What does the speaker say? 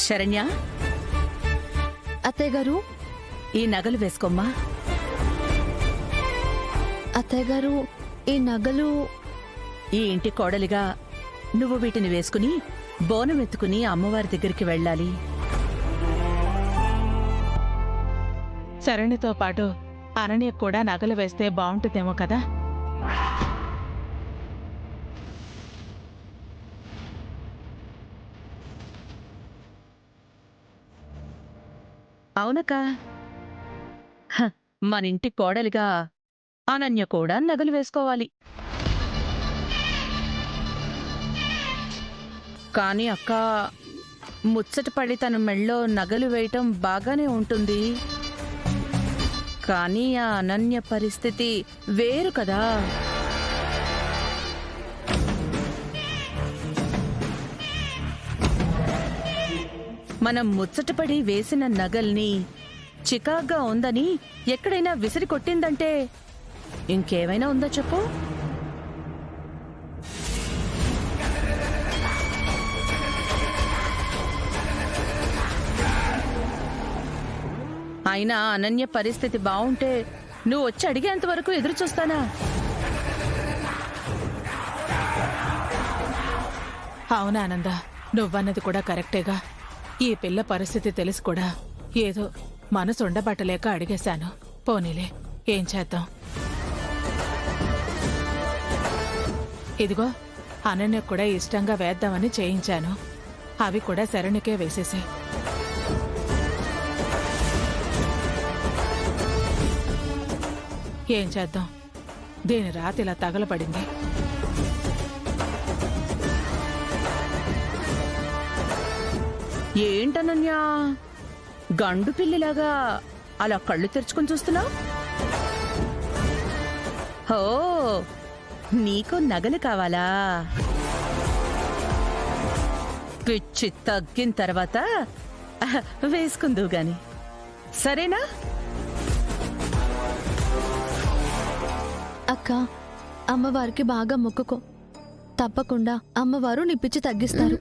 శరణ్య, అత్తయ్య గారు, ఈ నగలు వేసుకోమ్మా. అత్తయ్య గారు, ఈ నగలు ఈ ఇంటి కోడలిగా నువ్వు వీటిని వేసుకుని బోనం ఎత్తుకుని అమ్మవారి దగ్గరికి వెళ్ళాలి. శరణితో పాటు అనన్య కూడా నగలు వేస్తే బాగుంటుందేమో కదా. అవునక్క, మనింటి కోడలిగా అనన్య కూడా నగలు వేసుకోవాలి. కాని అక్క, ముచ్చటపడి తన మెళ్ళో నగలు వేయటం బాగానే ఉంటుంది. కానీ ఆ అనన్య పరిస్థితి వేరు కదా. మనం ముచ్చటపడి వేసిన నగల్ని చికాగ్గా ఉందని ఎక్కడైనా విసిరి కొట్టిందంటే ఇంకేమైనా ఉందో చెప్పు. అయినా అనన్య పరిస్థితి బావుంటే నువ్వు వచ్చి అడిగేంత వరకు ఎదురు చూస్తానా? అవునా ఆనంద, నువ్వన్నది కూడా కరెక్టేగా. ఈ పిల్ల పరిస్థితి తెలిసి కూడా ఏదో మనసు ఉండబట్టలేక అడిగేశాను. పోనీలే, ఏం చేద్దాం. ఇదిగో అనన్య కూడా ఇష్టంగా వేద్దామని చేయించాను. అవి కూడా శరణికే వేసేసే. ఏం చేద్దాం, దీని రాతి ఇలా తగలబడింది. ఏంటనన్యా, గండు పిల్లిలాగా అలా కళ్ళు తెరుచుకుని చూస్తున్నావు? హో, నీకు నగలు కావాలా? పిచ్చి తగ్గిన తర్వాత వేసుకుందువు గాని, సరేనా? అక్క, అమ్మవారికి బాగా మొక్కుకో. తప్పకుండా అమ్మవారు నీ పిచ్చి తగ్గిస్తారు.